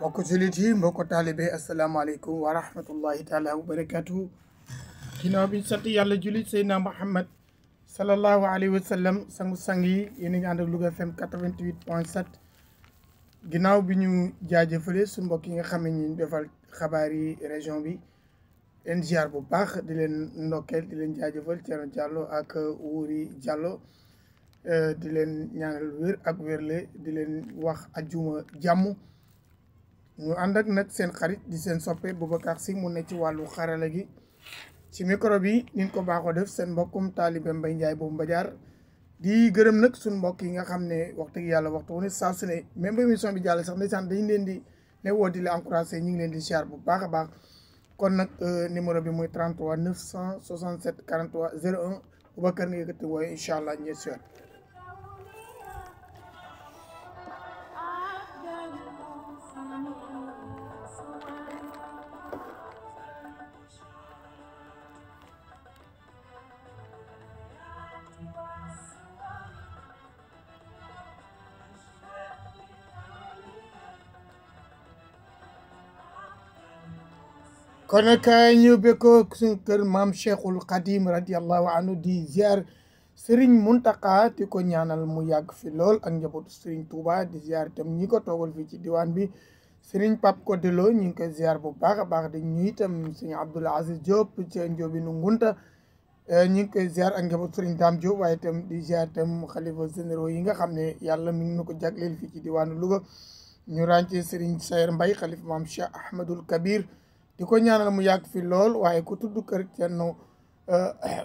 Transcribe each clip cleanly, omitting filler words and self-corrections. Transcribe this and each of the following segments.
mbokk jullit yi mbokk taalibe asalaamaaleykum wa rahmatullahi taala wa barakatuhu ginnaaw bi sant yàlla jullit Seydina Muhammad sallallahu alayhi wa sallam sangu-sang yi yéen a ngi ànd ak Louga FM 88.7 ginnaaw bi ñu jaajëfale su mbokk yi nga xam ne ñu defal xabaar yi région bi leen ziar bu baax di leen ndokkeel di leen jaajëfal Thierno Diallo ak Wuri Diallo di leen ñaanal wér ak wérle di leen wax ajjuma jàmm ñu ànd ak nag seen xarit di seen soppe Boubacar Sy mu ne ci wàllu xarala gi ci micro bi niñ ko baaxoo def seen mbokkum taalibe Mbaye Ndiaye boobu Mbadiar di gërëm nag suñ mbokk yi nga xam ne wax dëgg yàlla waxtu wu ne saa su ne même ba émission bi jàll sax ndeysaan dañ leen di ne woo di la encouragé ñu ngi leen di siyaar bu baax a baax kon nag numéro bi mooy 33 967 43 01 Boubacar nga yëkkati wooye incha allah ñeent si yoon kon nag ñu bekkoo suñu kër maam Cheikhul Khadim radiallahu anhu di ziar Serigne Mountakha di ko ñaanal mu yàgg fi lool ak njabootu Serigne Touba di ziar itam ñi ko toogal fii ci diwaan bi Serigne Pape Kodelo ñu ngi koy ziar bu baax a baax di ñu itam Serigne Abdoul Aziz Diop ca Ndiobinu Ngunta ñu ngi koy ziar ak njabootu Serigne Dame Diop waaye itam di ziar itam xalifa généraux yi nga xam ne yàlla mi ngi na ko jagleel fii ci diwaanu Louga ñu ràñcee Serigne Sayer Mbaye xalifa maam Cheikh Ahmadul Kabir di ko ñaanal mu yàgg fi lool waaye ku tudd kër Cerno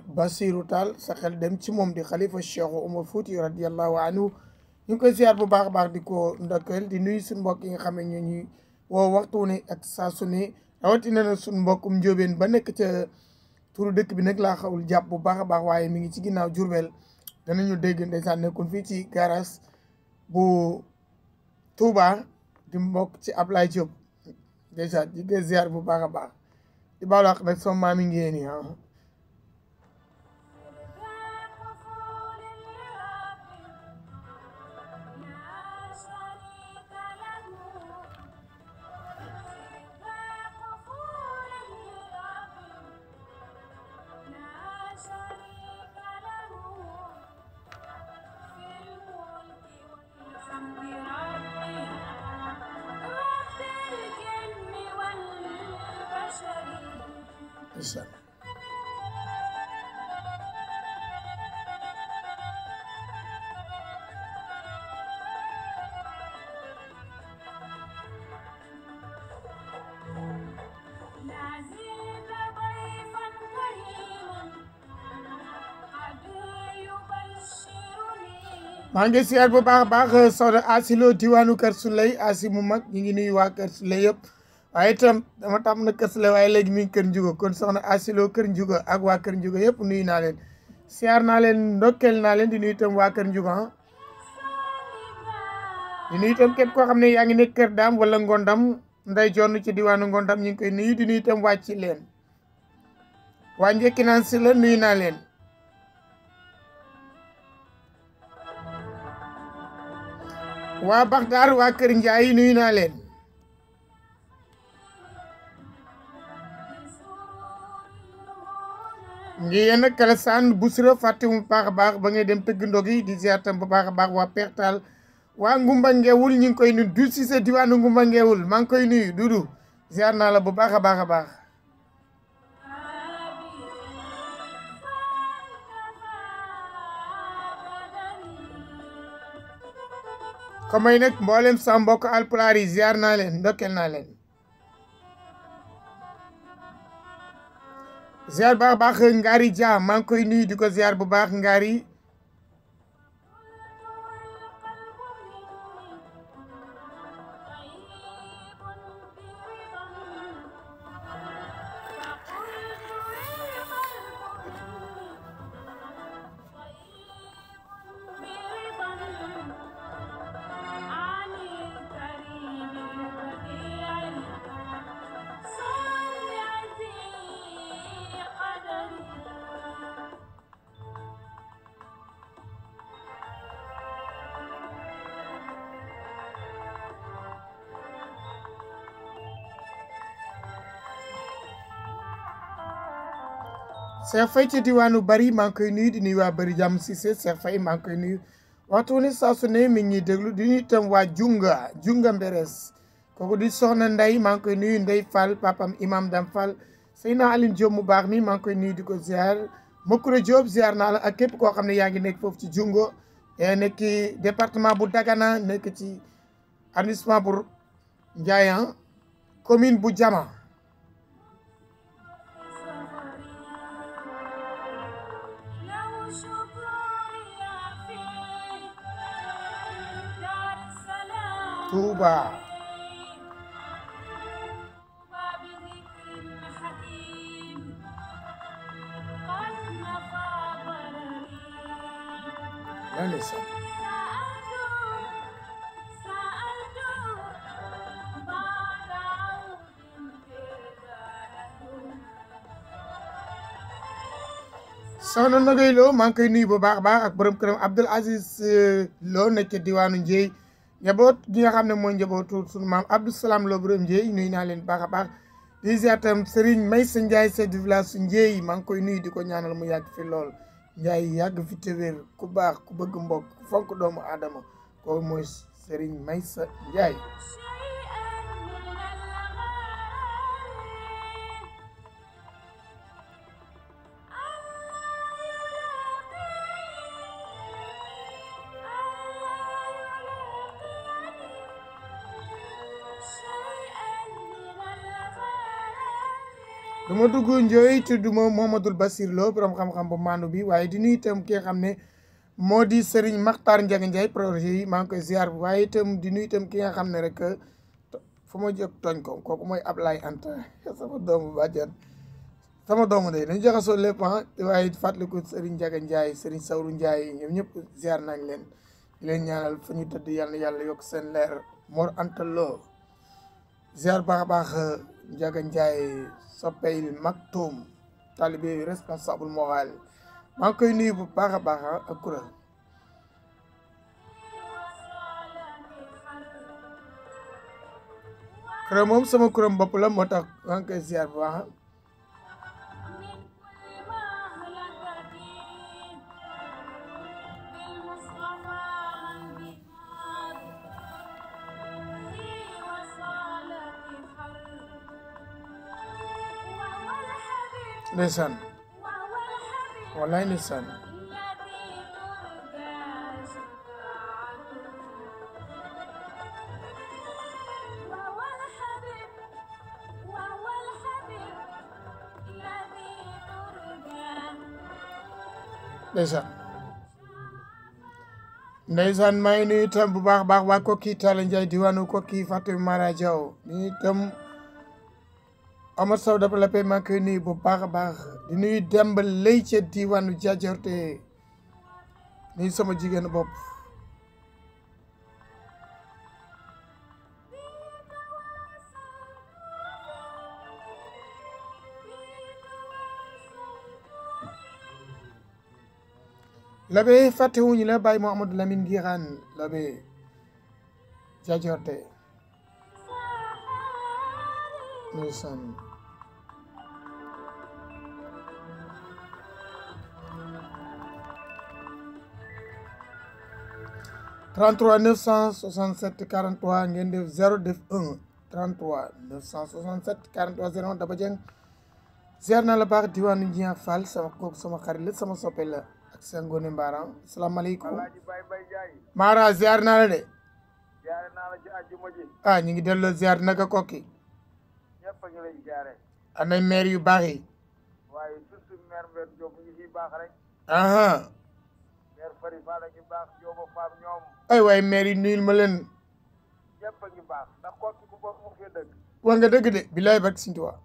Basiru Taal sa xel dem ci moom di xalifa Cheikh Omar Fouti radiallahu anhu ñu ngi koy ziar bu baax a baax di ko ndokkeel di nuyu suñu mbokk yi nga xam ne ñoo ñuy woo waxtu ne ak saa su ne rawatina na suñu mbokkum njóobeen ba nekk ca turu dëkk bi nag laa xawul jàpp bu baax a baax waaye mi ngi ci ginnaaw Jurbel danañu dégg ndeysaan nekkoon fii ci garage bu Touba di mbokk ci Ablaye Diop déjà di ko ziar bu baax a baax di baalu àq nag sama maami ngeen yi maa ngi siyaar bu baax a baax soxna Asilo diwaanu Kër Suley Asi mu mag ñu ngi nuyu waa Kër Suley yëpp waaye itam dama tam na Kër Suley waaye léegi mi ngi Kër Njugo kon soxna Asilo Kër Njugo ak waa Kër Njugo yëpp nuyu naa leen siyaar naa leen ndokkeel naa leen di nuyu itam waa Kër Njugo di nuyu itam képp koo xam ne yaa ngi nekk Kër Daam wala Ngondam nday jonn ci diwaanu Ngondam ñu ngi koy nuyu di nuyu itam wàcc leen waa njëkki naan si la nuyu naa leen waa Baxdaar waa Kër Njaay nuyu naa leen ngi yenn Kalasaan Busra fàtte mu baax a baax ba ngay dem tëgg ndog yi di ziar tam bu baax a baax waa Pertal waa Ngumba Ngeewul ñu ngi koy nuyu du si sa diwaanu Ngumba Ngeewul maa ngi koy nuyu dudu ziar naa la bu baax a baax a baax ko may nag mboolem sa mbokk alpulaar yi ziar naa leen ndokkeel naa leen ziar baax baax Ngari Dia maa ngi koy nuyu di ko ziar bu baax Ngari Cheikh Faye ci diwaanu Bari maa ngi koy nuyu di nuyu waa Bari jàmm Cissé Cheikh Faye maa ngi koy nuyu waxtu ne saa su ne mi ngi ñuy déglu di nuyu itam waa Junga Mberes kooku di soxna Ndey maa ngi koy nuyu Ndey Fall papam imam Dam Fall Seyna Aline Diop mu baax mi maa ngi koy nuyu di ko ziar Mokure Diop ziar naa la ak képp koo xam ne yaa ngi nekk foofu ci Jungo nekk ci département bu Dagana nekk ci arrondissement bu Ndiayan commune bu Jama Touba ndeysaan soxna Nogay Lo maa ngi koy nuyu bu baax a baax ak borom këram Abdoul Aziz Lo nekk ci diwaanu Ndieye njaboot gi nga xam ne mooy njabootu sunu maam Abdou Salam Lo borom Ndieye nuyu naa leen baax a baax di ziar tam Serigne Maysa Ndiaye chef du village su Ndieye maa ngi koy nuyu di ko ñaanal mu yàgg fi lool Ndiaye yàgg fi te wér ku baax ku bëgg mbokk ku fonk doomu aadama kooku mooy Serigne Maysa Ndiaye duma dugg Njoy te duma Mohamadul Basir Lo borom xam-xam bu maandu bi waaye di nuyu itam ki nga xam ne moo di Serigne Makhtar Ndiaga Ndiaye projet yi maa ngi koy ziar waaye itam di nuyu itam ki nga xam ne rek fu ma jóg tooñ ko kooku mooy Ablaye Anta sama doomu bàjjan sama doomu day dañu jaxasoo lépp waaye fàttaliku Serigne Ndiaga Ndiaye Serigne Sawru Ndiaye ñoom ñëpp ziar nañ leen di leen ñaanal fa ñu tëdd yàlla yàlla yokk seen leer Mor Anta Lo ziar baax a baax Ndiaga Ndiaye soppey Maktoum talibé responsable moral maa ngi koy nuyu bu baax a baax ak kuréel kuréel moom sama kuréel bopp la moo tax maa ngi koy ziar bu baax ndeysaan wallaay ndeysaan ndeysaan maa ngi nuyu itam bu baax a baax waa Kokki Talla Ndiaye diwaanu Kokki Fatou Mara Diaw ni itam Omar Sow dafa la pay maa ngi koy nuyu bu baax a baax di nuyu Demba lay ca diwaanu Diadiorté nuyu sama jigéen bopp labe fàttewuñu la Baye Mouhamadou Lamine Guirane labe Diadiorté ndeysaan 33 967 43 ngeen def 0 def 1 33 967 43 01 Daba Dieng ziar naa la baax diwaanu Ndiya Fall sama kooku sama xarit la sama soppe la ak seen ngone Mbaram asalaamaaleykum Mara ziar naa la de ah ñu ngi delloo ziar naka Kokki ana maire yu baax yi aha ay waay maire yi nuyul ma leen wax nga dëgg de bilaay barke Sëñ Tuubaa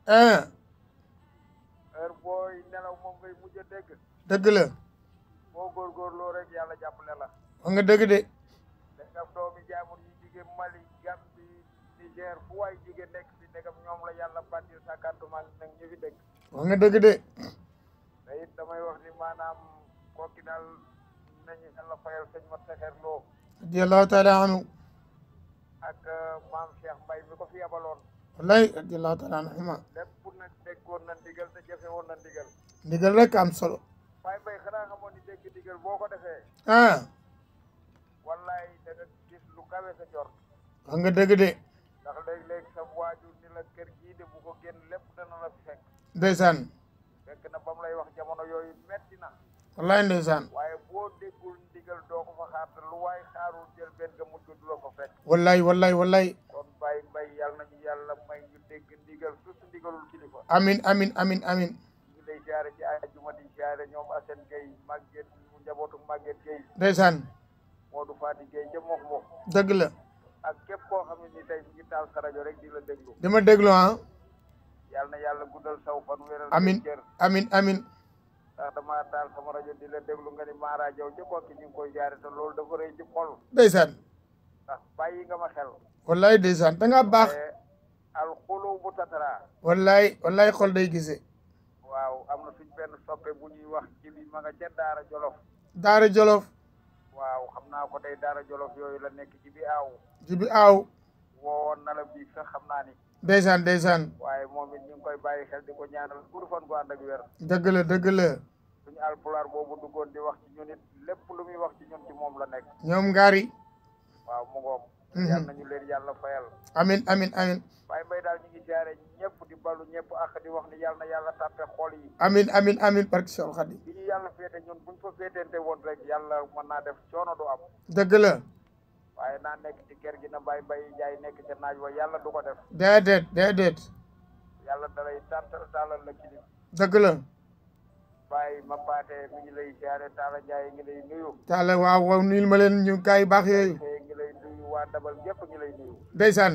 ah dëgg la wax nga dëgg de wax nga dëgg de damay wax ni maanaam Kokki daal nañu Yàlla fayal sëñ Mat Saxeer Lo radiyallahu taala anhu ak maam Cheikh Mbaye mi ko fi yabaloon wallaay radiyallahu taala anhuma lépp nag déggoon na ndigal te jëfe woon na ndigal ndigal rek am solo Baye Mbaye xanaa xamoon ni dégg ndigal boo ko defee ah wallaay da nga gis lu kawe sa jor wax nga dëgg de ndax léeg-léeg sa waajur ni la kër gii de bu ko génn lépp dana la fi fekk ndeysaan fekk na ba mu lay wax jamono yooyu metti na wallaay ndeysaan waaye boo déggul ndigal doo ko fa xaar te lu waay xaarul jël benn nga mujj du la ko fekk wallaay wallaay wallaay kon Baye Mbaye yàlla nañu yàlla may ñu dégg ndigal surtout ndigalul kilifa amin amin amin amin ñu lay siyaare ci àjjuma di siyaare ñoom Assane Gueye Maguette njabootu Maguette Gueye ndeysaan Modou Fati Gueye ca Mox Mox dëgg la ak képp koo xam ne ni tey mi ngi taal sa rajo rek di la déglu dama déglu ah yàlla na yàlla guddal saw fan wéral amin cër amin amin ndax dama taal sama rajo di la déglu nga ni Mara Jaw ca bokki ñu ngi koy jaare te loolu dafa rëy ci xol ndeysaan ndax bàyyi nga ma xel wallaay ndeysaan da nga baax alxulubu tatara wallaay wallaay xol day gisee waaw am na suñ benn soppe bu ñuy wax ci bi ma nga ca Daara Jolof daara jolof waaw xam naa ko tey Daara Jolof yooyu la nekk ci bi aaw jibi aaw woowoon na la bii sax xam naa ni ndeysaan ndeysaan waaye moom it ñu ngi koy bàyyi xel di ko ñaanal gudd fan gu ànd ak wér dëgg la dëgg la suñu alpulaar boobu duggoon di wax ci ñun it lépp lu muy wax ci ñun ci moom la nekk ñoom ngaari waaw mu ngoog yàlla nañu leen yàlla fayal amin amin amin Baye Mbaye daal ñu ngi siyaare ñëpp di balu ñëpp ak di wax ni yàlla na yàlla tàppe xol yi amin amin amin barke Seex Xaadim bi ñu yàlla féete ñun buñ fa féetente woon rek yàlla mën naa def coono du am dëgg la waaye naa nekk ci kër gi na Baye Mbaye Njaay nekk ca naaj wa yàlla du ko def déedéet déedéet yàlla dalay tàllal la kilif dëgg la Baye ma paate mi ngi lay siyaare Talla Njaay ngi lay nuyu taala waaw waaw nuyul ma leen ñu gaay yu baax yooyu ngi lay nuyu waa Dabal gépp ngi lay nuyu ndeysaan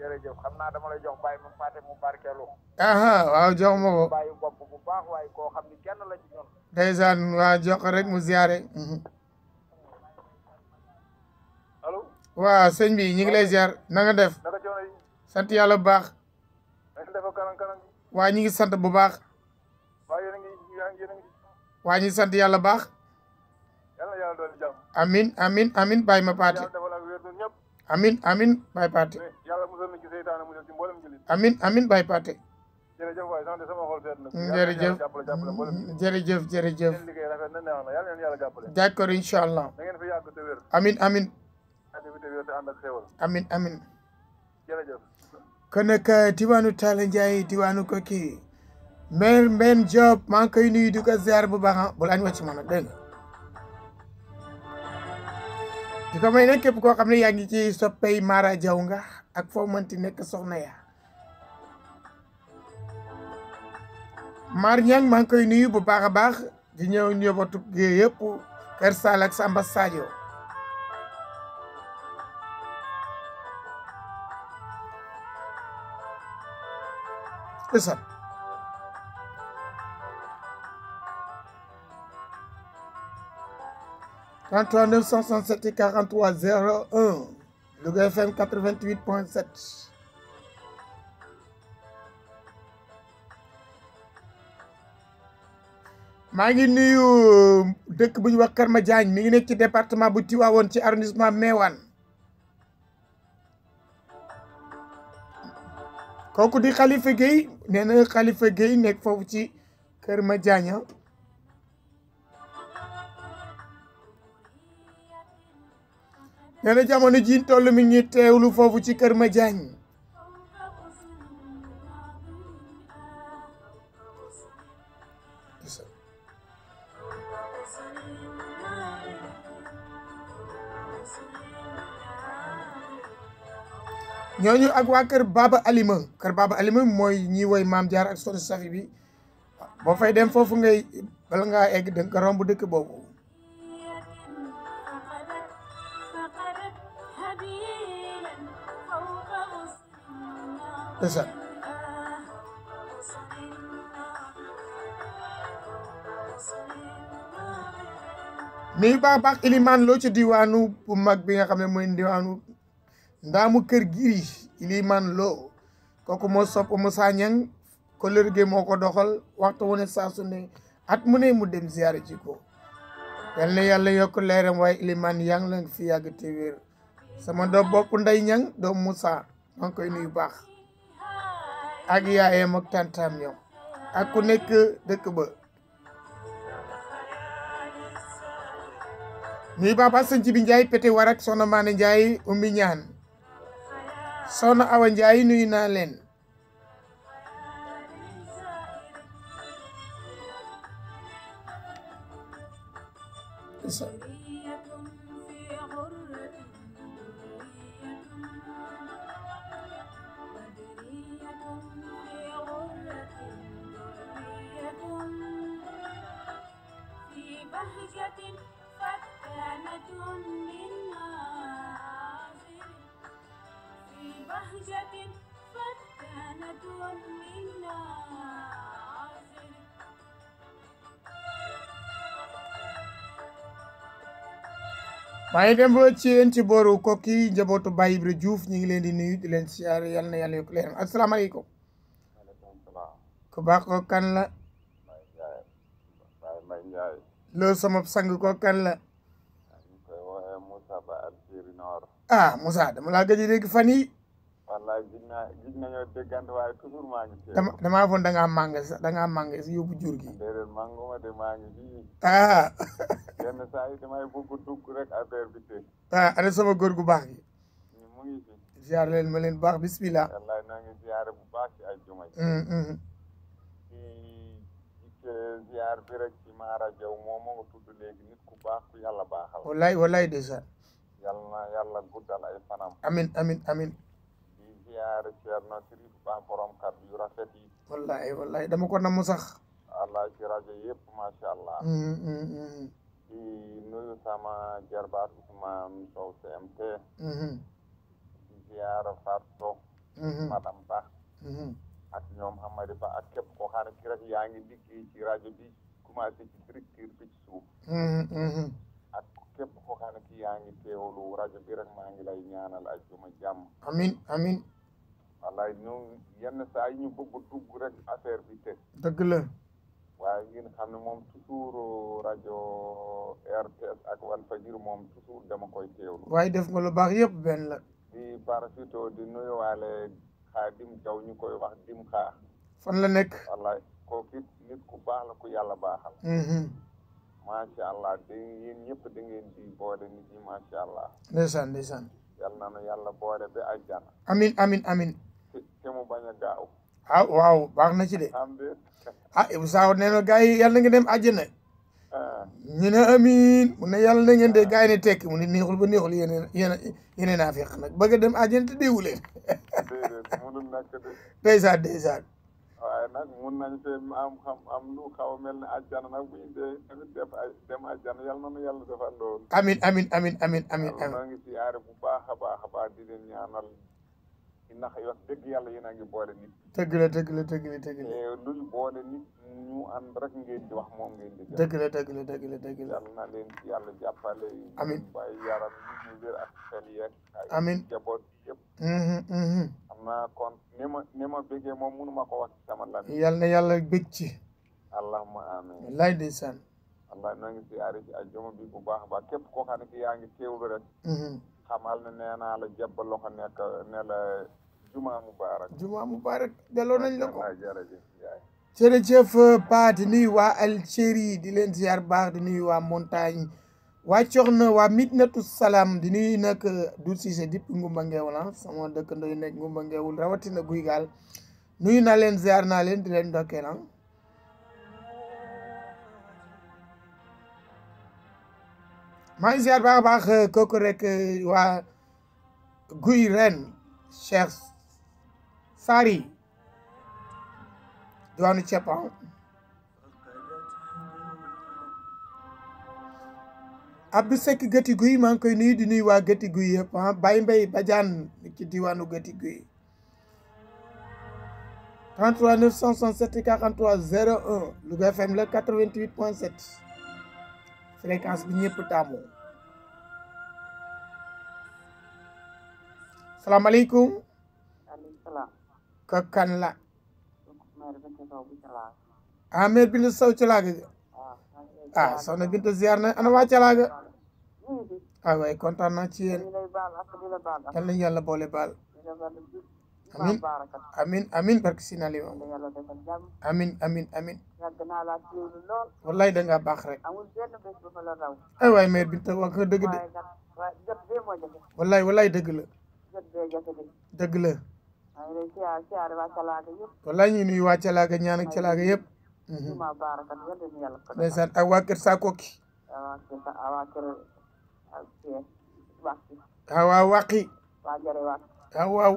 jërëjëf xam naa dama lay jox Baye ma paate mu barkeelu aha waaw jox ma ko bàyyi bopp bu baax waaye koo xam ni kenn la ci ñun ndeysaan waa jox ko rek mu ziyaare allo waaw sëñ bi ñu ngi lay ziar na nga def naka coono yi sant yàlla bu baax naka defa kanang waa ñu ngi sant bu baax waaye yéen a ngi waa ñu ngi sant yàlla baax yàlla na yàlla doon jàmm amin amin amin bàyyi ma paate yàlla defal ak wér ñun ñëpp amin amin bàyyi paate yàlla musal na ci seytaane musal ci mboolem julit amin amin bàyyi paate jërëjëf waaye sant sama xol seet na jërëjëf jàppale mboolem jërëjëf jërëjëf seen liggéey rafet na neex na yàlla leen yàlla jàppale d'accord incha allah da ngeen fi yàgg te wér amin amin activité wér te ànd ak xéewal amin amin jërëjëf kon nag diwaanu Talla Ndiaye diwaanu ko kii maire Mbène Diop maa ngi koy nuyu di ko ziar bu baax bu lañ wàcc ma nag dégg nga di ko may nag képp koo xam ne yaa ngi ci soppey Mara Jaw nga ak foo mënti nekk soxna ya Mar Ñang maa ngi koy nuyu bu baax a baax di ñëw njabootu gi yëpp Kër Sall ak Samba Sadio listen 33 967 43 01 Louga FM 88.7 maa ngi nuyu dëkk bu ñu wax Kër Madiagne mi ngi nekk ci département bu Tivaouane ci arrondissement Mewane kooku di Khalifa Gueye nee na Khalifa Gueye nekk foofu ci Kër Madiagne nee na jamono ji toll mi ngi teewlu foofu ci Kër Madiagne ñooñu ak waa kër Baba Alima mooy ñi woy Maam Jaara ak Soxna Safi bi boo fay dem foofu ngay bala ngaa egg da nga romb dëkk boobu esa nuyu baax Ilimaan Lo ci diwaanu bu mag bi nga xam ne mooy diwaanu ndaamu kër giri Ilimaan Lo kooku moo sopp Moussa Niang ko lërgé moo ko doxal waxtu wu ne saa su ne at mu ne mu dem ziyaare ci ko yal na yàlla yokk leeram waaye Ilimaan yaa ngi la fi yàgg te wér sama doom bopp Ndey Niang doom Moussa maa ngi koy nuyu baax ak yaayam ak tantam ñoom ak ku nekk dëkk ba nuy Papa Sëñ bi Njaay pété warak soxna Maane Njaay ummi ñaan soxna Awa Njaay nuyu naa leen maa ngi dem ba ci yéen ci booru Koki njabootu Baye Ibra Diouf ñu ngi leen di nuyu di leen siyaar yal na yàlla yokk leen asalaamaaleykum ku baax ko kan la loolu sama sang ko kan la ah Moussa dama laa gëj a dégg fan yi wallaay gis nañoo déggante waaye toujours maa ngi ci damaa foon da ngaa màng si yóbbu jur gi déedéet mànguma de maa ngi fii ah yenn saa yi damay bëgg dugg rek affaire bi te ana sama góor gu baax gi mu ngi fi ziar leen ma leen baax bismillah wallaay naa ngi ziare bu baax ci ay juma ci ziar bi rek ci Mara Jaw moom moo nga tudd léegi nit ku baax ku yàlla baaxal wallaay déjà yàlla na yàlla guddal ay fanam amin di ziar Ceerno Sirif Ba borom kàddu yu rafet yi wallaay dama ko namu sax allah ci rajo yëpp macha allah di nuyu sama jarbaat Ousmane Sow CMT di ziar Fatou Sow madame Ba ak ñoom Amady Ba ak képp koo xam ne ki rek yaa ngi liggéey ci rajo bi commencé ci directeur bi ci suuf ak képp koo xam ne ki yaa ngi teewlu rajo bi rek maa ngi lay ñaanal ay juma jàmm amin wallaay ñu yenn saa yi ñu bëgg dugg rek affaire bi te dëgg la waaye ngeen xam ne moom toujours rajo RTS ak Walfadjri moom toujours dama koy teewlu waaye def nga lu baax yëpp benn la di parasito di nuyuwaale Xaadim Jaw ñu koy wax dim xaa fan la nekk wallaay kooku nit ku baax la ku yàlla baaxal macha allah da yéen ñëpp da ngeen di boole nit ñi macha allah ndeysaan yal na nu yàlla boole ba àjjana amin te mu bañ a gaaw waaw baax na ci de am de Ibou Sakho nee na gars yi yàlla na nga dem àjjana ñu ne amin mu ne yàlla na ngeen de gars yi ne tekki mu ne neexul ba neexul yéene naa fekk nag bëgg a dem àjjana te déewu leen déedéet mënul nekk de ndeysaan waaye nag mun nañ fee am lu xaw a mel ne àjjana nag bu ñu dee tamit dem àjjana yal na nu yàlla defal loolu amin maa ngi siyaare bu baax a baax di leen ñaanal ndax wax dëgg yàlla yéen a ngi boole nit dëgg la luy boole nit ñu ànd rek ngeen di wax moom ngeen di dëgg la yal na leen ci yàlla jàppale amin bay yaram ñu wér ak xel yeeg amin jaboot yëpp am naa kon ni ma bëggee moom mënu ma ko wax ci sama lan yal na yàlla bëgg ci allahumma amin wallaay ndeysaan wallaay na ngi siyaare ci ajjuma bi bu baax a baax képp koo xam ne ki yaa ngi teewlu rek xamal ne nee naa la jàpp loxo nekk ne la juma mubarak delloo nañ la ko jërëjëf jërëjëf Pa di nuyu waa Algérie di leen ziar baax di nuyu waa Montagne waa Coxna waa Midinatu Salaam di nuyu nag du Cissé depuis Ngumba Ngeewul sama dëkkandoo yi nekk Ngumba Ngeewul rawatina Guy Gaal nuyu naa leen ziar naa leen di leen ndokkeel maa ngi ziar baax kooku rek waa Guy ren Cheikh Sari diwaanu Cepan Abdou Seck Gëti Guy maa ngi koy nuyu di nuyu waa Gëti Guy yëpp Baye Mbaye Badiane ci diwaanu Gëti Guy 33 967 43 01 Louga FM la 88.7 fréquence bi ñëpp taamu salaamaaleykum ko kan la mère Binta Sow Calaaga soxna Binta ziar na ana waa Calaaga waaye kontaan naa ci yéen yal nañu yàlla boole baal amin amin amin barke si naa limam amin amin amin wallaay da nga baax rek ay waay mère Binta wax nga dëgg de wallaay wallaay dëgg la dëgg la wallaay ñu nuyu waa Calaaga ñaan ak Calaaga yëpp ndeysaan ak waa kër Sakoki waaw waqi waaw waaw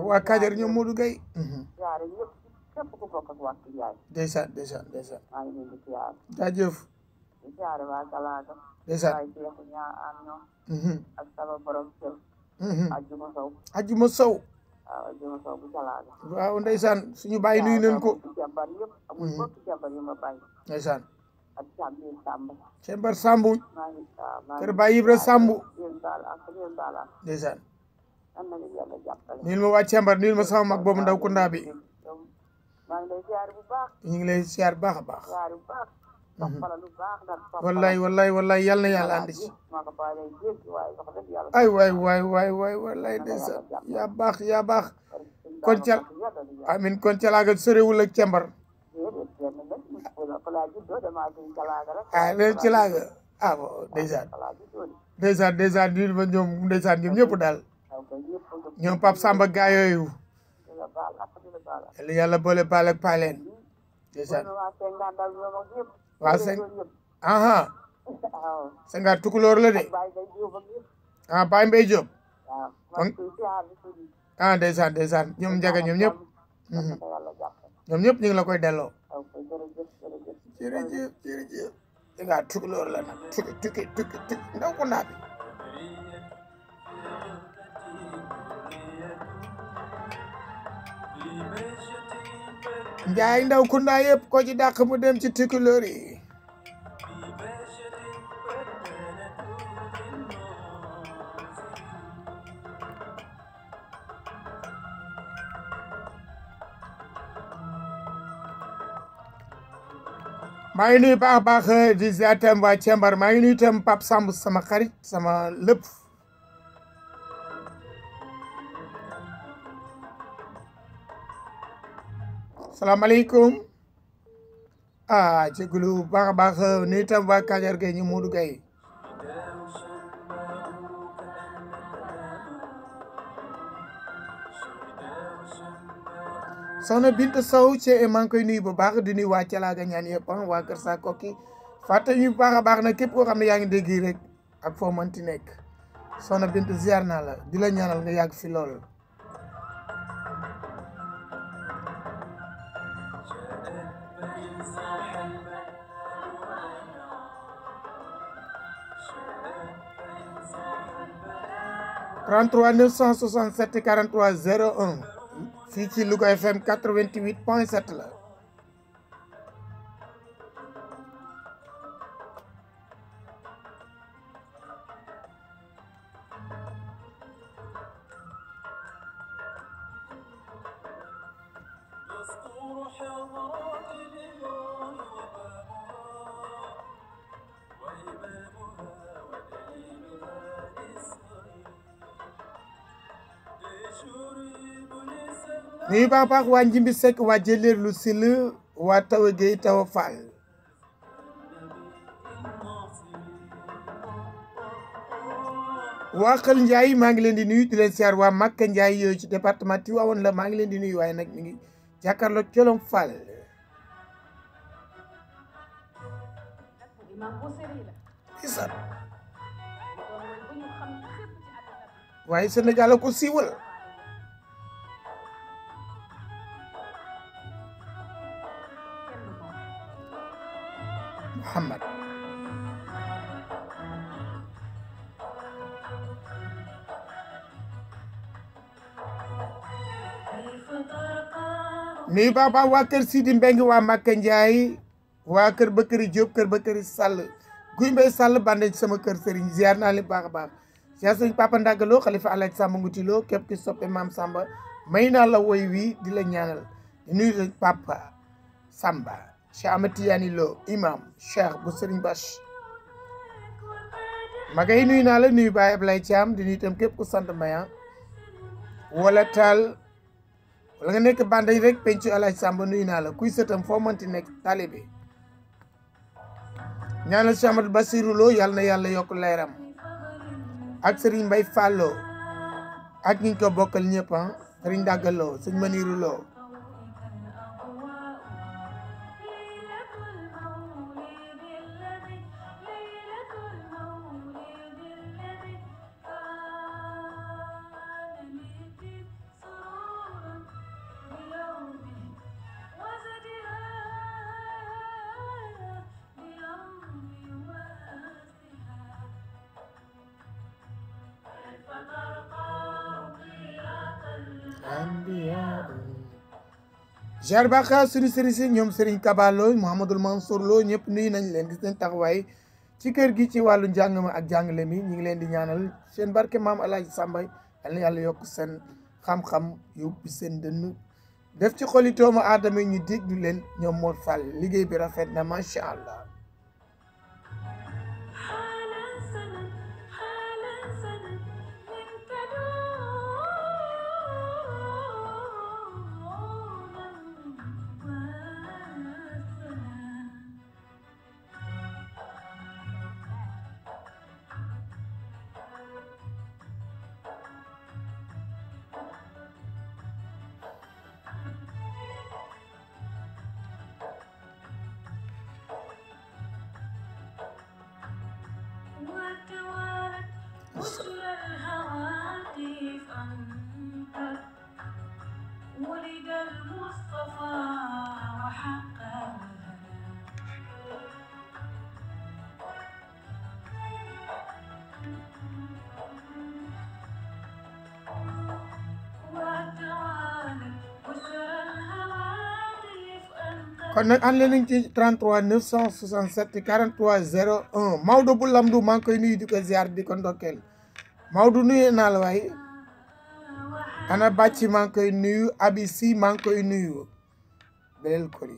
waa Kajoor ñoom Modou Gueye ndeysaan ndeysaan ndeysaan jaajëf ndeysaan Ajuma Sow waaw ndeysaan suñu bàyyi nuyu nañ ko ndeysaan Cembar Sambu kër Baye Ibra Sambu ndeysaan nuyul ma waa Cembar nuyul ma sama mag boobu ndaw kunda bi ñu ngi lay siyaar baax a baax wallaay wallaay wallaay yal na yàlla andi ci ay waay waay waay waay wallaay ndeysaan yaa baax kon cal amin kon Calaaga sorewul ak Cembar leen Calaaga ndeysaan nuyul ma ñoom ndeysaan ñoom ñëpp daal ñoom Pape Samba gaa yooyu yàlla boole baal ak paaleen ndeysaan waaw aha Senghar tukulóor la de Baye Mbaye Diop ndeysaan ñoom njaga ñoom ñëpp ñoom ñëpp ñu ngi la koy delloo jërëjëf jërëjëf Senghar tukulóor la nag tukki ndaw ko naa bi Njaay ndaw kunda yëpp ko ci dàq mu dem ci tukulóor yi maa ngi nuyu baax baax di ziar tam waa Cembar maa ngi nuyu tam Pape Samb sama xarit sama lépp salaamaaleykum jégalu baax a baax nuyu tam waa Kajoor Gueye ñu Modou Gueye soxna Binta Sow ci maa ngi koy nuyu bu baax di nuyu waa Calaaga ñaan yëpp waa Kër Sakoki fàtte ñu baax a baax nag képp koo xam ne yaa ngi dégg rek ak foo mënti nekk soxna Binta ziar naa la di la ñaanal nga yàgg fi lool (33 967 43 01 fii ci Louga FM 88.7 la nuyu baax baax waa Njimbi Seck waa Jëleer lu sil waa Tawa Gueye Tawa Fall waa Xël Njaay maa ngi leen di nuyu di leen siyaar waa Makka Njaay yooyu ci département Tivaouane la maa ngi leen di nuyu waaye nag mi ngi jàkkaarloo Colom Fall isat waaye Sénégal ko siiwal Muhammad nuyu baba waa kër Sidi Mbeng waa Makka Njaay waa kër Bakary Diop kër Bakary Sall Guy Mbay Sall bande sama kër Serigne ziar naa leen baax a baax ziar Serigne Papa Ndagaloo xalifa Alaaji Samba Ngutiloo képp ki soppe Maam Samba may naa la woy wi di la ñaanal di nuyu la Papa Samba Cheikh Ahmed Tidiane Lo imam Cheikh bu Serigne Bache magay nuyu naa la nuyu Baye Ablaye Thiam di nuyu itam képp ku sant Maya wala taal wala nga nekk Banday rek pencu Alaaji Samba nuyu naa la kuy sëtam foo mënti nekk taalibe ñaanal Cheikh Ahmadou Bassirou Lo yàlla na yàlla yokk leeram ak Serigne Mbaye Fallo ak ñi ko bokkal ñëpp Serigne Daggaloo Serigne Maniru Lo Jarbaka suñu sëriñ si ñoom Serigne Kabalo Mouhamadoul Mansour Lo ñëpp nuyu nañ leen gis nañ taxawaay ci kër gi ci wàllu njàng ma ak jàngale mi ñu ngi leen di ñaanal seen barke maam Alaaji Samba yal na yàlla yokk seen xam-xam yóbbu seen dënn def ci xoli doomu aadama ñu déglu leen ñoom Mor Fall liggéey bi rafet na macha allah. ولد المصطفى وحقق kon nag ànd nañ ci 33 967 43 01 Maodo bu Lamdu maa ngi koy nuyu di ko ziar di ko ndokkeel Maodo nuyu naa la waaye ana bàcci maa ngi koy nuyu abisi maa ngi koy nuyu belel kori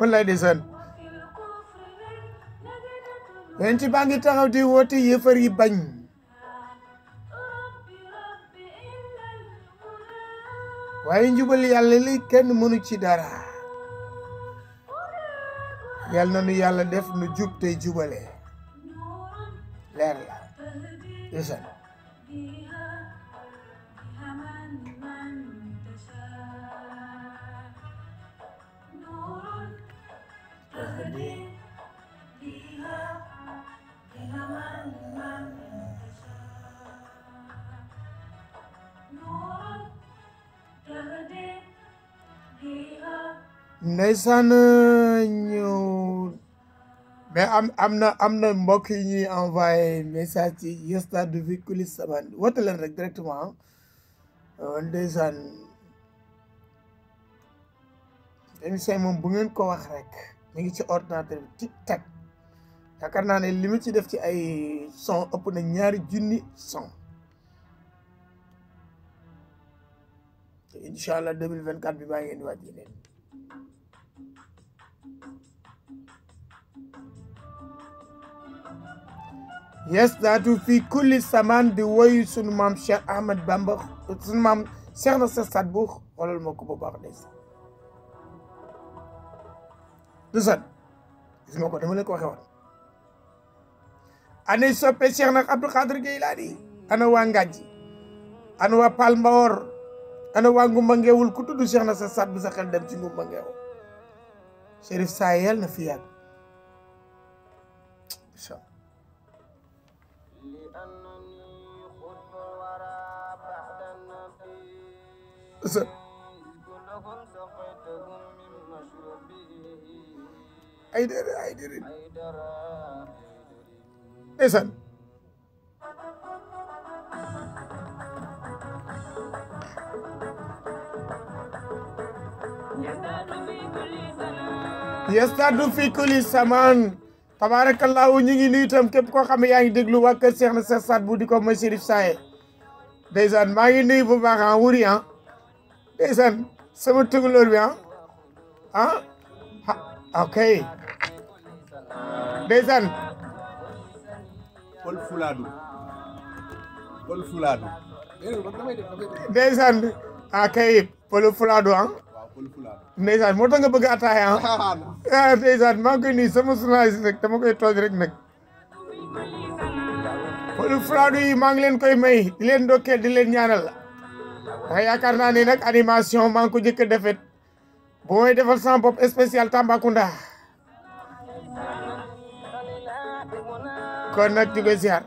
wallaay ndeysaan yéen ci baa ngi taxaw di woote yëfar yi bañ waaye njubal yàlla li kenn mënu ci dara yàlla na nu yàlla def nu jub tey jubale leer la ndeysaan ndeysaan ñëw mais am na mbokk yi ñuy envoyé message ci yesta du véhicule saman woote leen rek directement ndeysaan émission moom bu ngeen ko wax rek mi ngi ci ordinateur bi tic tac yaakaar naa ne li mu ci def ci ay son ëpp na 2,000 son te incha allah 2024 bi baa ngeen di waaj yeneen yes daatu fii kulli samaan di woyu sunu maam Cheikh Ahmad Bamba sunu maam Cheikh na sa sat bu xoolal moo ko bu baax des sat gis nga ko dama leen ko waxe woon anay soppe Cheikh nag Abdou Khadir Geylani ana waa Ngàjji ana waa Pal Mbawor ana waa Ngumba Ngeewul ku tudd Cheikh na sa sat bu sa xel dem ci Ngumba Ngeew Chérif Sayel na fi yàgg ay déedéet ndeysaan yastadu fi kulli saman tabarakallahu ñu ngi nuyu itam képp koo xam ne yaa ngi déglu waa kër Cheikh na Cheikh Saad Bou di ko mooy Chérif Saye ndeysaan maa ngi nuyu bu baax a wuri ndeysaan sama tukulóor bi ok ndeysaan Pël Fulaadu ndeysaan kay Pël Fulaadu waaw Pël Fulaadu ndeysaan moo tax nga bëgg ataaya ndeysaan maa ngi koy nuyu sama journaliste rek dama koy tooj rek nag Pël Fulaadu yi maa ngi leen koy may di leen ndokkeel di leen ñaanal ndax yaakaar naa ne nag animation maa ngi ko jëkk a defet bu may defal sama bopp spécial Tambacounda kon nag di koy ziar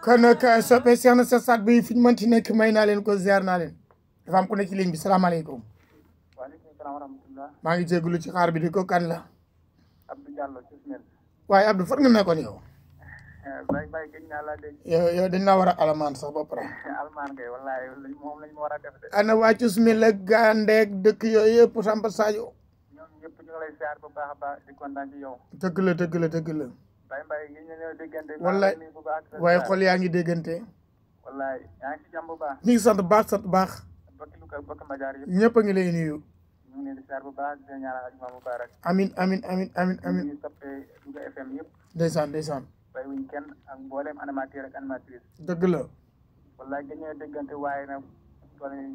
kon nag soppe Cheikh na Cheikh Saad Bou fi ñu mënti nekk may naa leen ko ziar naa leen dafa am ku ne ci ligne bi salaamaaleykum. waaleykum salaam wa rahmatulah. maa ngi jégalu ci xaar bi di ko kan la. Abdou Diallo ci Smel. waaye Abdou fan nga nekkoon yow. Baye gëj naa laa dégg. yow dañ laa war a alamaan sax ba pare. almaan kay wallaahi moom lañ ma war a def de. ana waa Cusmel ak Gandeek dëkk yooyu yëpp Samba Sadio. ñoom ñëpp ñu ngi lay ziar bu baax a baax di kontaan ci yow. dëgg la dëgg la dëgg la. Baye ñu ñëw déggante. wallaay waaye xol yaa ngi déggante. wallaay yaa ngi ci jàmm bu baax. ñu ngi sant baax sant baax. bokk Madiar yëpp. ñëpp a ngi lay nuyu. ñu ngi leen di ziar bu baax di leen ñaanal ajuma mubarak. amin amin amin amin amin. ñu toppee Louga FM yëpp. ndeysaan ndeysaan. bay wuñ kenn ak mboolem animateur ak animatrice. dëgg la. wallaay dañoo déggante waaye nag.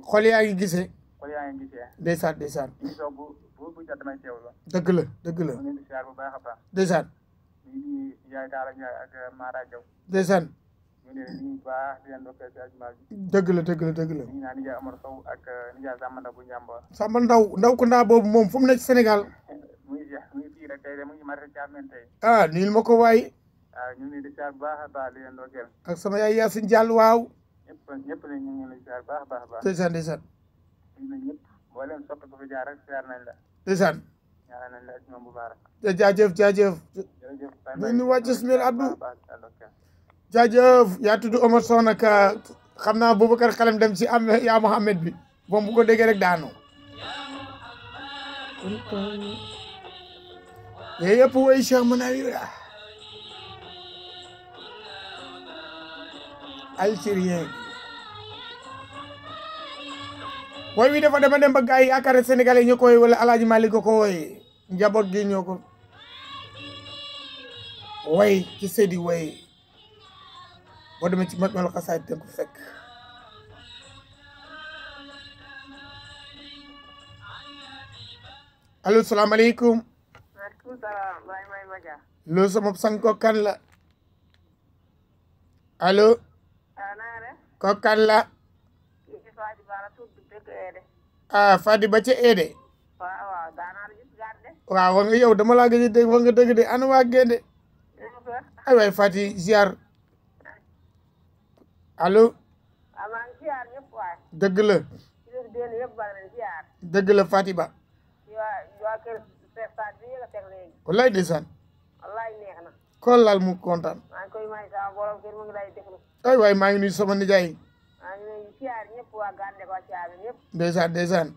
xol yaa ngi gisee. xol yaa ngi gisee. ndeysaan ndeysaan. émission bu jot damay teewlu. dëgg la dëgg la. ñu ngi leen di ziar bu baax a baax. ndeysaan. ñu ngi yaay Daara Ndiaye ak Mara Diaw. ndeysaan. ñu ngi leen di baax di leen dokkee ci ajuma bi. dëgg la dëgg la dëgg la. ñu ngi naan Ndiaye Amar Sow ak Ndiaye Samba bu Njàmboor. Samba ndaw ko ndaa boobu moom fu mu nekk ci Sénégal. muy fii rek tey de mu ngi marché Thiamène tey. ah niil ma ko waay. waaw ñu ngi leen di ziar bu baax a baax di leen dokkeel. ak sama yaay Yacine Diallo waaw. ñëpp ne ñu ngi leen di ziar baax a baax a baax. ndeysaan ndeysaan. ñu ne ñëpp boo leen soppe ko fi jaar rek ziar nañ la. ndeysaan. ñaanal nañ la ajuma mubarak. jaajëf jaajëf. jërëjëf. ñu wàcc Ismaël Abdou. jaajëf yaa tudd Omar Sow nag xam naa Boubacar xelam dem ci am yaa Mohamed bi moom bu ko déggee rek daanu. yooyu yëpp woy Cheikh Manawi algérien woy wi dafa dem ba gars yi yaakaar Sénégalais ñu koy wala Alaaji Malick ko woy njaboot gi ñoo ko way ci Seydi way boo demee ci Majmahul Qasaa'id te ko fekk allo salaamaaleykum maaleykum salaam Baye May Madia. loo sama sang ko kan la allo ko kan la Fadi ba ca Ede waaw wax nga yow dama laa gëj a dégg wax nga dëgg de ana waa Gende ay waay Fati ziar allo dëgg la dëgg la Fati ba wallaay ndeysaan ko laal mu kontaan ay waay maa ngi nuyu sama nijaay ndeysaan ndeysaan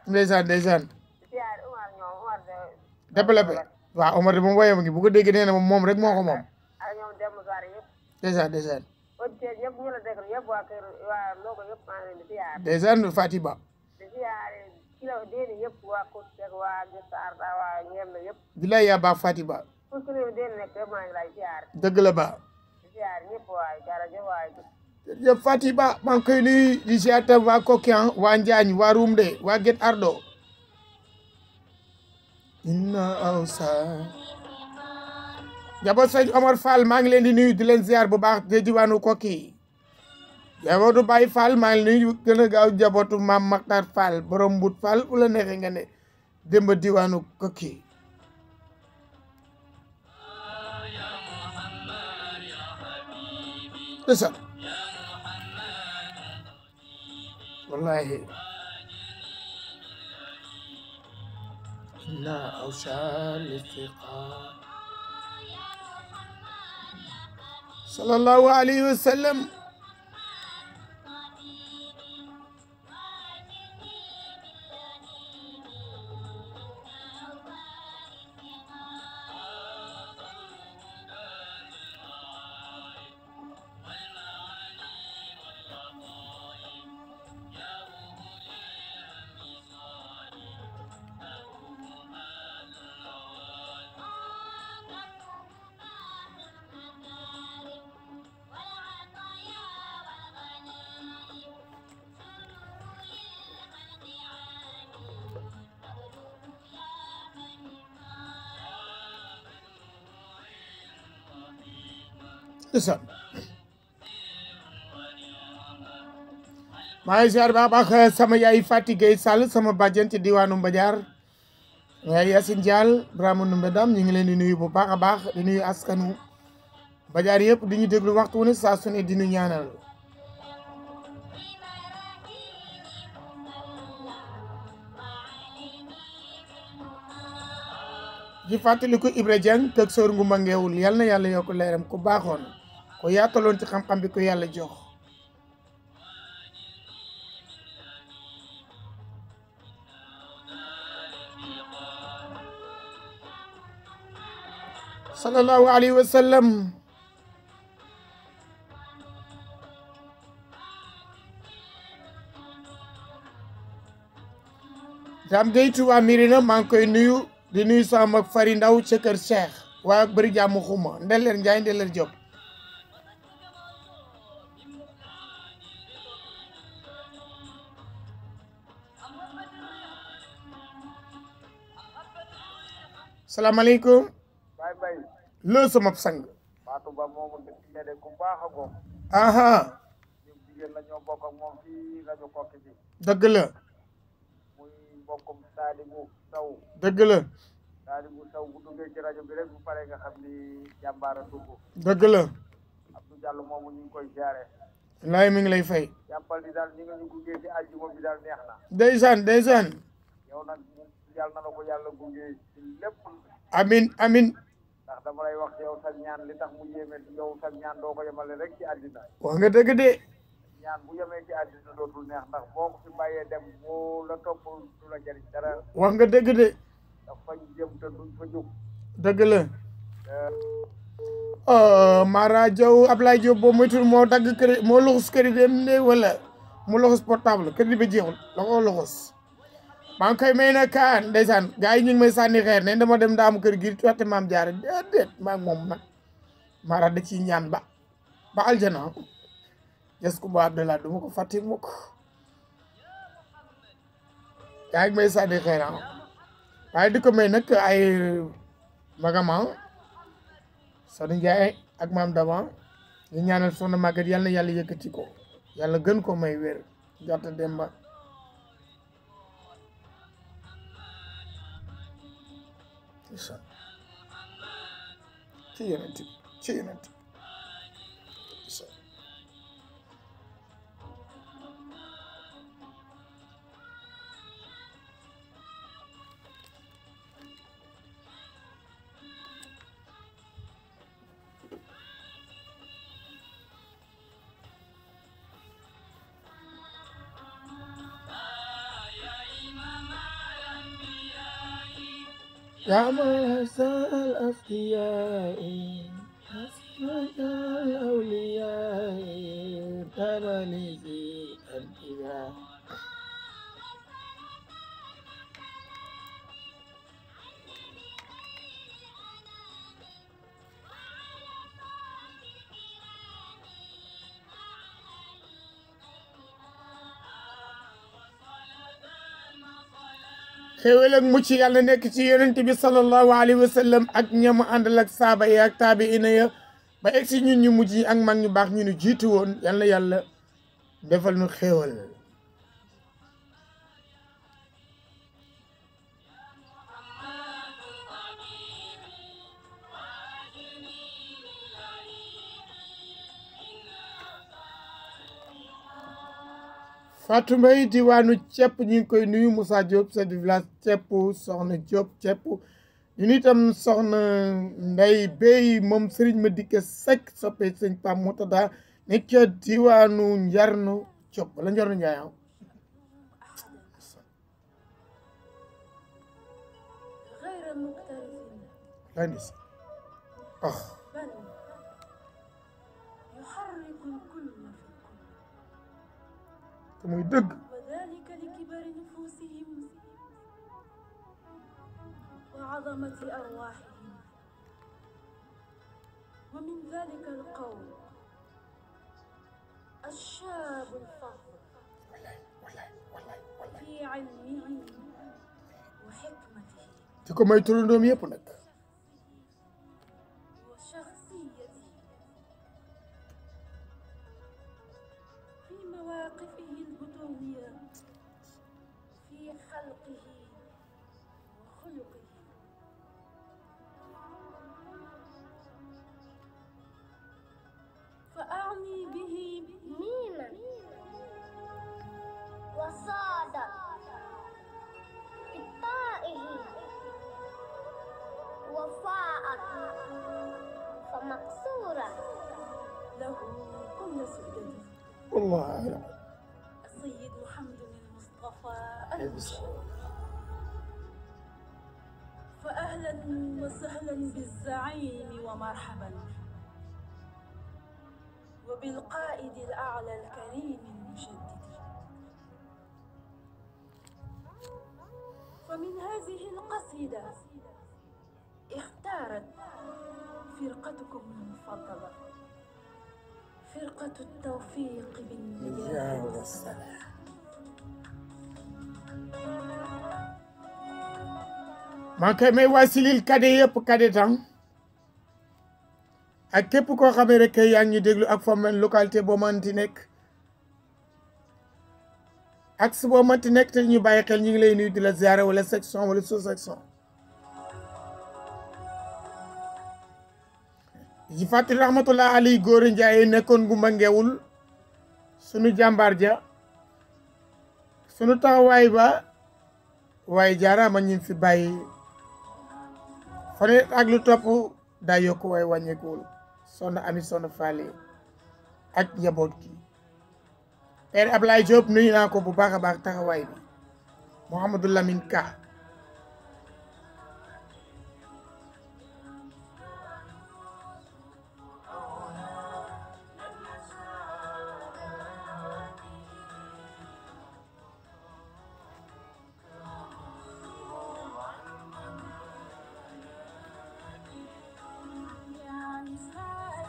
ndeysaan ndeysaan développé waaw Omar de moom woyam ngi bu ko déggee nee na moom rek moo ko moom ndeysaan ndeysaan ndeysaan Fati Ba bilaay yaa baax Fati Ba dëgg la ba jërëjëf Fati Ba maa ngi koy nuyu di ziar tam waa Kokian waa Njaañ waa Rumde waa Guet Ardo inna awsa jaboot sëñ Omar Fall maa ngi leen di nuyu di leen ziar bu baax de diwaanu Koki jabootu Baye Fall maa ngi nuyu gën a gaaw jabootu Maam Maktar Fall borom Mbut Fall bu la neexee nga ne démb diwaanu Koki desa wallahi inna awsal istiqam sallallahu alayhi wa sallam desa maa ngi ziar ba baax sama yaay Fati Gueye Sall sama bàjjen ci diwaanu Mbadiar yaay Yacine Diall Brahma Numbe Dam ñu ngi leen di nuyu bu baax a baax di nuyu askanu Mbadiar yëpp di ñu déglu waxtu wu ne saa su ne di ñu ñaanal di fàttaliku Ibra Dieng tëg sóor ngumba ngeewul yal na yàlla yokk leeram ku baaxoon ko yaataloon ci xam-xam bi ko yàlla jox sallallahu alayhi wa sallam Dame Gueye Touba Mirina maa ngi koy nuyu di nuyu sama fari ndaw ca kër Cheikh waa bëri jàmm xuma Ndeler Njaay Ndeler Diop salaamaaleykum Baye loo sama sang Fatou Ba moomu de ku baax a goom aha ñun jigéen la ñoo bokk ak moom fii rajo Koki bi dëgg la muy mbokkum Sadibou Sow dëgg la Sadibou Sow bu duggee ci rajo bi rek bu pare nga xam ni jàmbaara dugg dëgg la Abdou Diallo moomu ñu ngi koy jaare laay mi ngi lay fay jàppal ni daal ñi nga ñu gungee ci àjjuma bi daal neex na ndeysaan ndeysaan yow nag yàlla na la ko yàlla gungee ci lépp amin amin ndax dama lay wax yow sa ñaan li tax mu yéeme yow sa ñaan doo ko yemale rek ci àddina wax nga dëgg de ñaan bu yemee ci àddina dootul neex ndax boo ko fi bàyyee dem boo la topp du la jëriñ dara wax nga dëgg de dafa jëm te duñ fa jóg dëgg la Mara Diaw Ablaye Diop boo moytul moo dagg kër moo luxus kër dem ne wala mu loxos portable crédit bi jeexul la ko loxos maa ngi koy may na kaan ndeysaan gars yi ñu ngi may sànni xeer ne dama dem daamu kër gi ci waxte maam jaara déedéet maa moom nag mara da ciy ñaan ba aljana jas ko ba Abdallah du ma ko fàtte mukk yaa ngi may sànni xeer waaye di ko may nag ay magama Sonu Njaay ak maam dama ñu ñaanal soxna Maguette yàlla na yàlla yëkkati ko yàlla gën ko may wér gàtta demba ci yeneen يا مرسى الأصفياء أسمى الأولياء ترني في الأنبياء xéewal ak mucc yàlla nekk ci yonent bi sallallahu alayhi wa sallam ak ñamu àndal ak saaba yi ak taabiina ya ba egg si ñun ñu mujj yi ak mag ñu baax ñu nu jiitu woon yal na yàlla defal nu xéewal Fatou Mbaye diwaanu cepp ñu ngi koy nuyu Moussa Diop chef de village cepp soxna Diop cepp ñu itam soxna Ndey Bey moom Serigne Madické Seck soppe sëñ Pam Moutada nekk ca diwaanu Njarnu Diop wala Njarnu Njaay landis muy dëgg وذلك لكبر نفوسهم وعظمة أرواحهم ومن ذلك القول الشاب الفاضل في علمه وحكمته di ko may turandoom yëpp nag وشخصيته في مواقفه البطولية في خلقه وخلقه فأعني به ميما وصادا بطائه وفاء فمكسورا له كل سؤدده والله أعلم السيد محمد المصطفى المشهور فأهلا وسهلا بالزعيم ومرحبا وبالقائد الأعلى الكريم المجدد فمن هذه القصيدة اختارت فرقتكم المفضلة فرقة التوفيق بالنجاة والسلام maa koy may wasilil kade yëpp kade tam ak képp koo xamee rek yaa ngi déglu ak fa man localité boo manti nekk ak su boo manti nekk te ñu bàyyi xel ñu ngi lay nuyu di la ziara wala section wala sous section ji fàttali rahmatullah ali góor Njaay nekkoon gu mbangewul sunu jàmbaar ja sunu taxawaay ba waaye jaaraama ñu fi bàyyi fane ak lu topp daa yokk waaye wàññeekuwul soxna Ami soxna Faale ak njaboot gi Père Ablaye Diop nuyu naa ko bu baax a baax taxawaay bi Mouhamadou Lamine Ka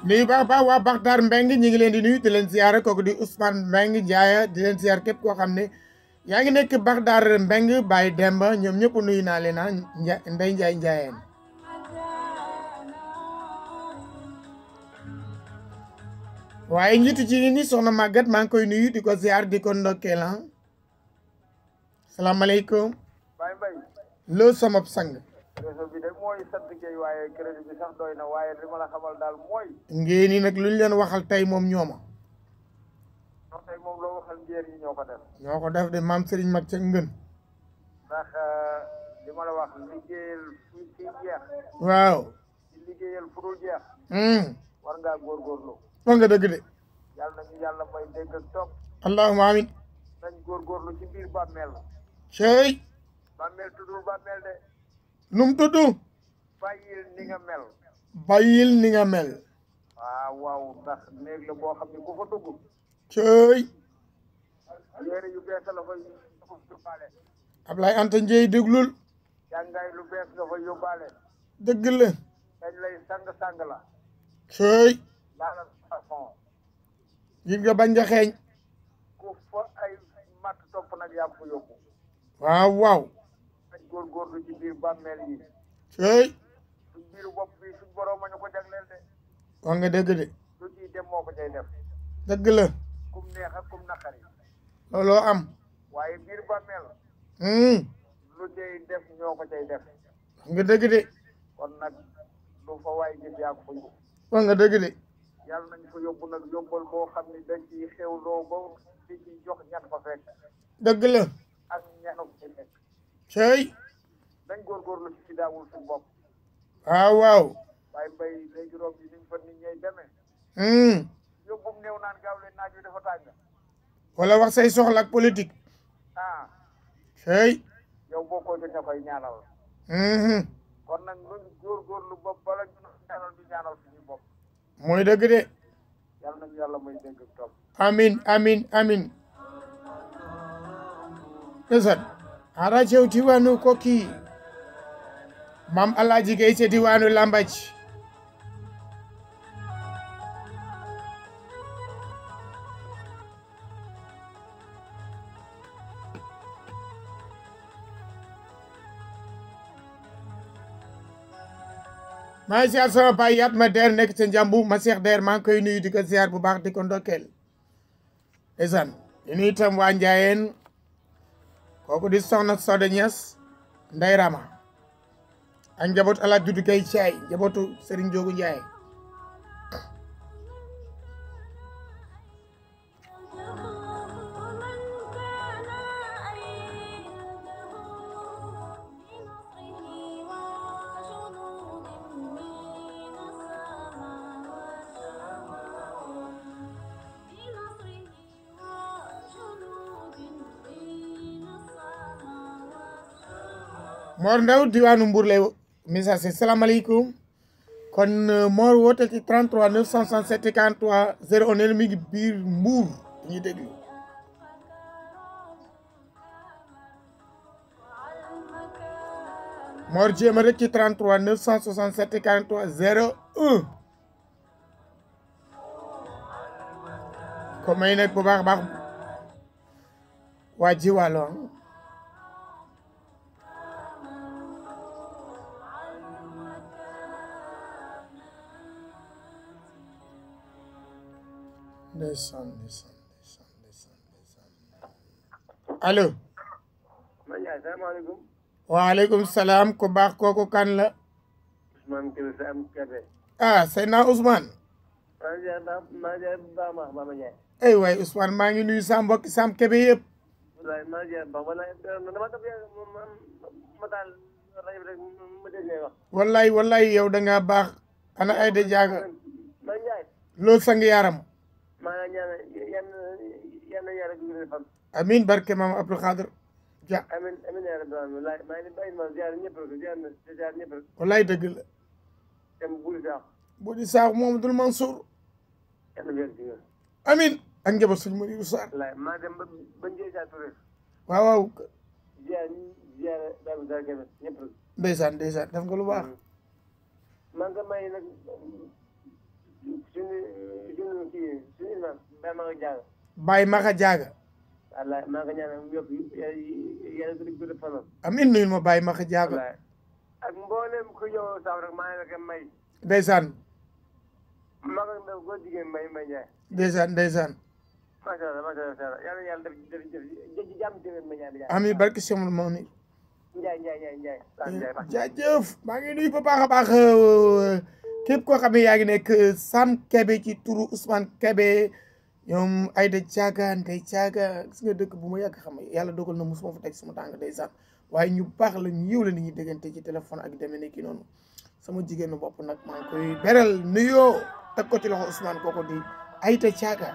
nuyu baax baax waa Baxtaar Mbeng ñi ngi leen di nuyu di leen ziyaara kooku di Ousmane Mbeng jaaya di leen ziyaar képp koo xam ne yaa ngi nekk Baxtaar Mbeng Baye Demba ñoom ñëpp nuyu naa leen Ndey Njaay njaayeen waaye njiitu ci ni soxna Maguette maa ngi koy nuyu di ko ziyaar di ko ndokkeel salaamaaleykum loo sama sang réseau bi de mooy sant Gueye waaye crédit bi sax doy na waaye li ma la xamal daal mooy ngeen ni nag lu ñu leen waxal tey moom ñooma non tey moom loo waxal ngeen ñi ñoo ko def de maam Serigne mag ca ngën ndax li ma la wax liggéeyal fu ci jeex waaw ci liggéeyal fu dul jeex war ngaa góorgóorlu wax nga dëgg de yàlla nañu yàlla may dégg ak topp allahumma amin nañ góorgóorlu ci biir bàmmeel cey bàmmeel tuddul bàmmeel de num tudd bàyyil ni nga mel bàyyil ni nga mel waaw ndax néeg la boo xam ne ku fa dugg cey yére yu bees la fa yóbbaale Ablaye Anta Ndieye déglul jàngaay lu bees nga fa yóbbaale dëgg la dañ lay sang la cey laala fon gis nga bañ nga xeeñ ku fa ay matt topp nag yaa fa yóbbu waaw dañ góorgóorlu ci biir bàmmeel yi cey suñ biiru bopp bi suñ borom ma ñu ko jagleel de wax nga dëgg de lu ciy dem moo ko cay def dëgg la kum neex ak kum naqari looloo am waaye biir bàmmeel lu cay def ñoo ko cay def wax nga dëgg de kon nag lu fa waay gis yaa ko fa yóbbu wax nga dëgg de yàlla nañ fa yóbbu nag yóbbal boo xam ne dañ ciy xewloo ba di ci jox ñan fa fekk dëgg la ak ñanu ci fekk cey dañ góorgóorlu ci daawul suñ bopp waaw waaye mbay léegi rob yi niñ fa nit ñay demee yóbbum néew naan gaaw leen naaj wi dafa tàng wala wax say soxla ak politique cey yow bokkoo ci ña koy ñaanal kon nag nuñ góorgóorlu ba bala ñu ñaanal ñu ñaanal suñu bopp mooy dëgg de yàlla nañu yàlla may dégg topp amin ndeysaan ara cew diwaanu Koki maam Alaaji Gay ce diwaanu Lambaj maa ngi ziar sama baay yaat ma der nekk ca njàmbu ma seex der maa ngi koy nuyu di ko ziar bu baax di ko ndokkeel ndeysaan di nuyu itam waa Njaayeen kooku di soxna Soda Ñas Ndey Rama ak njabootu Alaaj Dudu Gay Caay njabootu Sëriñ Joogu Njaay Mor Ndaw diwaanu Mbour lay message salaamaaleykum kon Mor woote ci 33 967 43 01 mi ngi biir Mbour ñuy déglu Mor jéema rek ci 33 967 43 01 ko may nag bu baax baax waa Jiwaalo ndeysaan allo salaamaaleykum waaleykum salaam ku baax kooku kan la Ousmane Kébé Sam Kébé Seydina Ousmane ay waay Ousmane maa ngi nuyu sa mbokki Sam Kébé yëpp wallaay yow da nga baax ana ay de jaaga loo sang yaram amin barke maam Abdou Khadir Dia wallaay dëgg la bu di saax Mamadou Mansour amin ak njaboot suñu Modiou Sarr waaw ndeysaan def nga lu baax suñu kii suñu imam Baye Maga Diaga. Baye Maga Diaga. wallaay maa ngi ñaanal mu yokk yàlla gudd fanam. amiin nuyul ma Baye Maga Diaga. wallaay ak mboolem ku ñëw sax rek maa ngi la koy may. ndeysaan. Maga Ndaw góor jigéen Mbaye Ndiaye. ndeysaan ndeysaan. macha allah yàlla def jàmm ci Mbaye Ndiaye. amiin barke Semul Mawni. Ndiaye. jaajëf maa ngi nuyu bu baax a baax képp koo xam ne yaa ngi nekk Sam Kebe ci turu Ousmane Kebe ñoom Aïda Thiaga Ndeye Thiaga gis nga dëkk bu ma yàgg xam yàlla dogal na mosuma fa teg sama tànk ndeysaan waaye ñu baax la ñu yiw la ni ñuy déggante ci téléphone ak demee ne kii noonu sama jigéenu bopp nag maa ngi koy beral nuyoo teg ko ci loxo Ousmane kooku di Aïda Thiaga.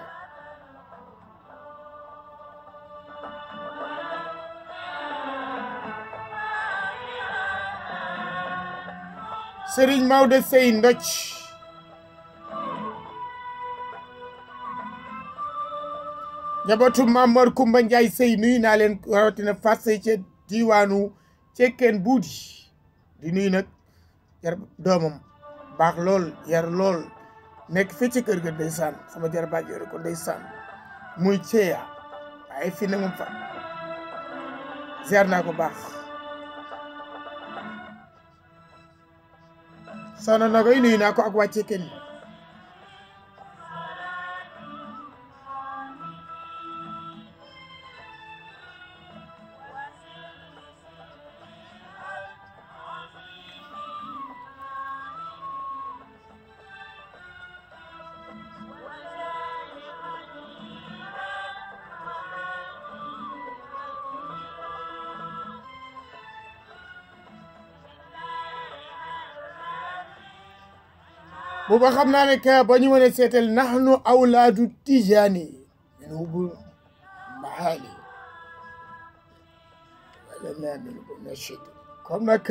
Serigne Maodo Sey Ndoc njabootu Mamor Kumba Njaay Sey nuyu naa leen rawatina Fass Sey ca diwaanu Cekkeen Buudi di nuyu nag yar doomam baax lool yar lool nekk fii ci kër ga ndeysaan sama jarbaat yore ko ndeysaan muy ceeya waaye fii na moom fa ziar naa ko baax soxna na koy nuyu naa ko ak wàcce kenn booba xam naa ne que ba ñu mën a seetal nahnu awlaadu tijaani min hubul maali wala naa min ko nashid comme nag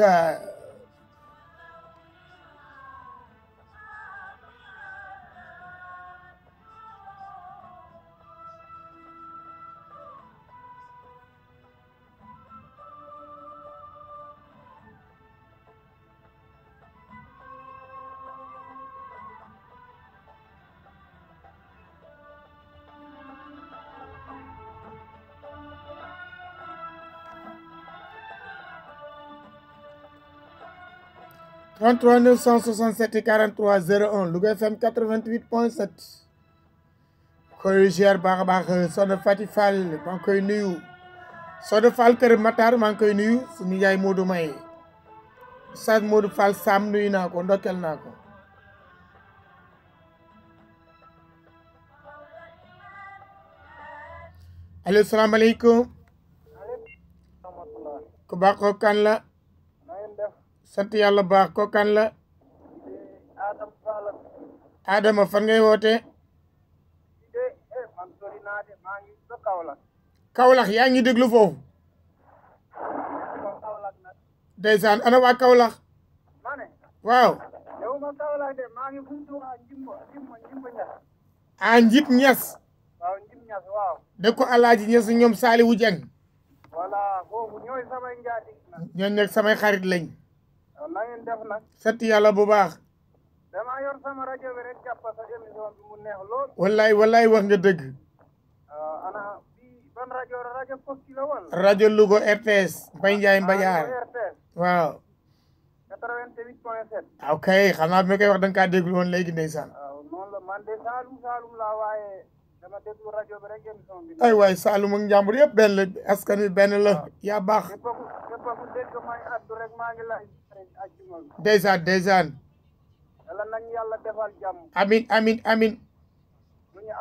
Trente-trois 967 43 01 Louga FM 88.7 koy ziar baax a baax Soxna Fati Fall maa ngi koy nuyu Soxna Fall Kër Matar maa ngi koy nuyu suñu yaay Modou May Oustaz Modou Fall Sam nuyu naa ko ndokkel naa ko allo salaamaaleykum ku baax ko kan la sant yàlla baax ko kan la Adama fan ngay woote Kaolack yaa ngi déglu foofu ndeysaan ana waa Kaolack waaw a Njib Ñas de ko Alaaji Ñas ñoom Saaliwu Jeng ñooñ nekk samay xarit lañ sant yàlla bu baax dama yor sama rajo bi rek jàpp sa émission bi mu neex lool wallaay wax nga dëgg ana bi ban rajo Koki la woon rajo Louga RTS Mbaye Ndiaye Mbajaar waaw 88.7 ok xam naa bi ma koy wax da nga kaa déglu woon léegi ndeysaan waaw noonu la man de Saalum laa waaye dama déglu rajo bi rek émission bi ay waay Saalum ak Njàmbur yëpp benn la askan wi benn la yaa baax képp ku dégg may addu rek maa ngi lay ajjuma bi ndeysaan yàlla nañu yàlla defal jàmm amin lu ñu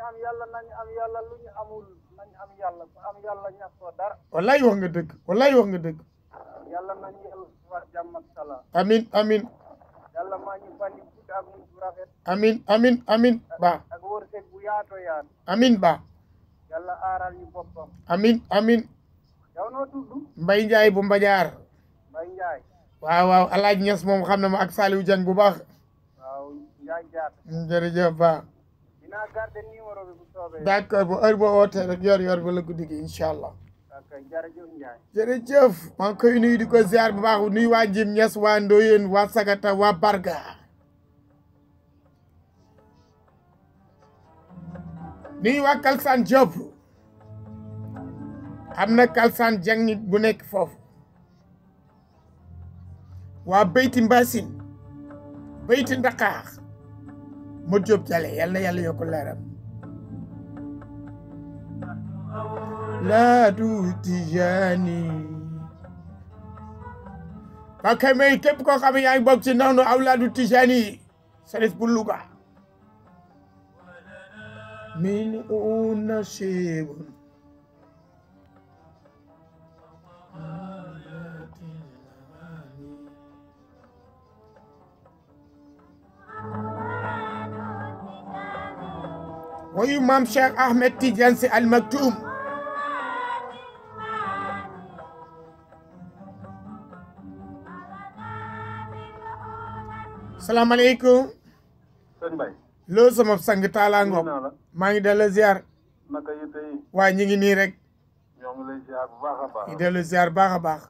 am yàlla nañu am yàlla lu ñu amul nañu am yàlla ku am yàlla ñax ko dara wallaay wax nga dëgg yàlla nañu yàlla defal jàmm ak salaam amin yàlla maa ñu fandi gudd ak muñ bu rafet amin ba ak wërsëg bu yaato yaat amin ba yàlla aaral ñu boppam amin yow noo tudd Mbaye Ndiaye bu Mbajaar Mbaye Ndiaye waaw Alaaji Ñas moom xam na ma ak Saliou Dieng bu baax waaw Ndiaye jaar jërëjëf ba dinaa garder numéro bi bu soobee d'accord bu heure boo wootee rek yor ba la guddi gi incha allah ok jërëjëf Ndiaye jërëjëf maa ngi koy nuyu di ko ziar bu baax nuyu waa Njim Ñas waa Ndoyeen waa Sagata waa Barga nuyu waa Kalsaan Diop am na Kalsaan jang nit bu nekk foofu waa Beyti Mbassine Beyti Ndakaar mu Diop Jale yal na yàlla yokk leeram laa du Tijaani ba kay may képp koo xam ne yaa ngi bokk ci noonu awlaadu Tijaani Serif bu Louga min nasibun wayu Maam Cheikh Ahmed Tidiane Sy Al Maktoum salaamaaleykum sëñ Mbaye loo sama sang Talla Ngom maa ngi dellu ziar naka yitte yi waaye ñu ngi nii rek ñoo ngi lay ziar bu baax a baax ñu dellu ziar baax a baax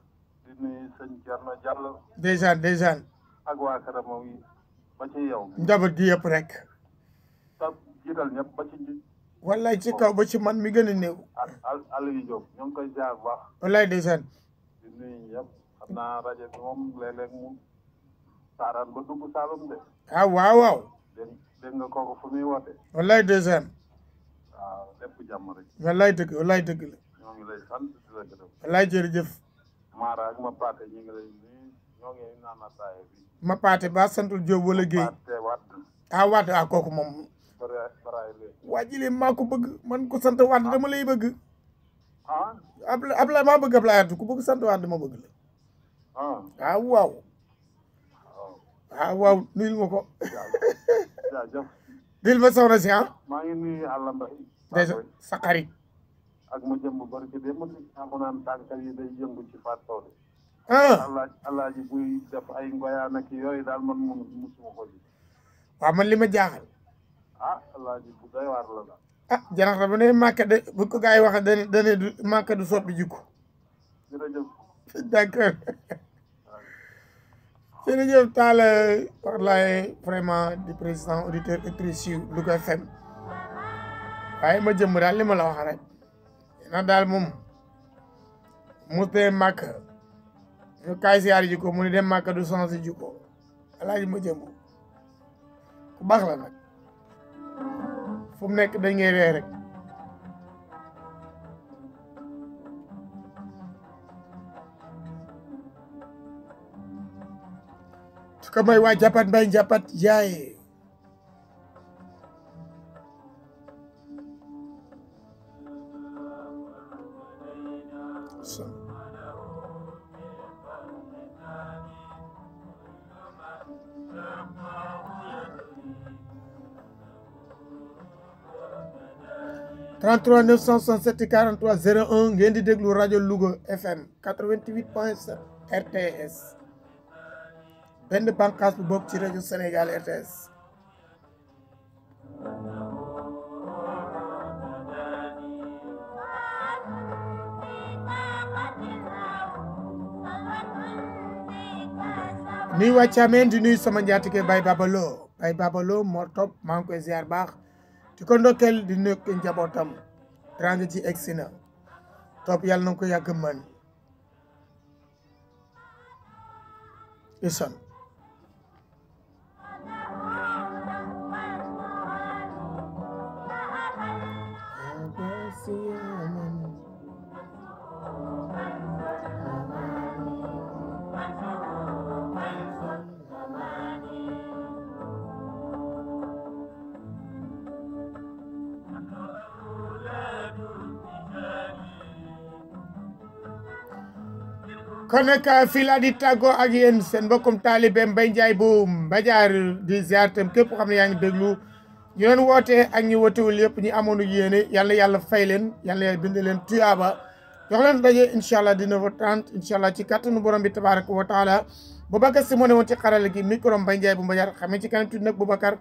di nuyu sëñ Thierno Diallo déjà ak waa këram yi ba ci yow njaboot gi yëpp rek ta jiital ñëpp ba ci wallaay ci kaw ba ci man mi gën a néew Aliou Diop ñoo ngi koy ziar bu baax wallaay déjà di nuyu ñëpp xam naa rajo bi moom léeg-léeg mu saaraan ba dugg Saalum de ah waaw dégg nga kooku fu muy woote wallaay déjà waaw lépp jàmm rek wallaay dëgg la ñoo ngi lay sant di la gërëm wallaay jërëjëf Mara ak ma paate ñu ngi lay nuyu ñoo ngi naan ataaya bi ma paate ba santul Diop wala Guèye paate Wade Wade kooku moom baraay léegi waa ji leen maa ko bëgg man ko sant Wade dama lay bëgg Ablaye maa bëgg Ablaye Wade ku bëgg sant Wade dama bëgg la waaw nuyul ma ko jaajëf dil ma soxna si maa ngi nuyu Alla Mbaye déjà sa xarit ak mu jëm bu bari ci dem mu naan tànkal yi day yëngu ci faat tool alaaji buy def ay ngoyaan ak yooyu daal man musuma ko ji waaw man li ma jaaxal alaaji bu doy waar la daal janax da ba ne màkka de bu ko gars yi waxe dane du màkka du soppi jikko jërëjëf d'accord jërëjëf Talla wallaay vraiment di président auditeur auditrice yu Louga FM waaye ma jëmm daal li ma la wax rek na daal moom mu tee màkk ñu kaay siyaar jikko mu ne dem màkk du changé jikko alaaji ma jëmm ku baax la nag fu mu nekk dañ ngay ree rek su ko may waa jàppat mbay jàppat yaaye Trente-trois 967 43 01 ngeen di déglu rajo Louga FM 88.7 RTS benn bànqaas bu bokk ci rajo Sénégal RTS nuy wàccaameen di nuy sama njaatige Baye Babalo moo topp maa ngi koy ziar baax di ko ndokkeel di nekk njabootam trang ci egsi na topp yàlla na ko yàgg mën isan kon nag fii laa di tàggoo ak yéen seen mbokkum taalibe Mbaye Ndiaye bu Mbadiar di ziar tam képp xam ne yaa ngi déglu ñu doon wootee ak ñi wootewul yëpp ñi amoon yéene yàlla yàlla fay leen yàlla yàlla bind leen tuyaaba jox leen daje incha allah 19h30 incha allah ci kàttanu borom bi tabaraka wa taala Boubacar si moo ne woon ci xarala gi micro Mbaye Ndiaye bu Mbadiar xamee ci kanam tuuti nag Boubacar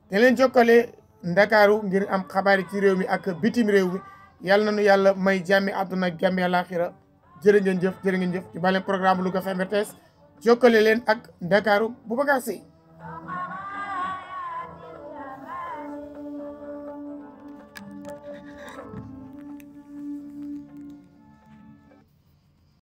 te leen jokkale Ndakaaru ngir am xabaar yi ci réew mi ak bitim réew mi yàlla nañu yàlla may jàmmi àdduna ak jàmmi àlaaxira jërë ngeen jëf ci bàyyi leen programme Louga FM RTS jokkale leen ak Ndakaaru Boubacar si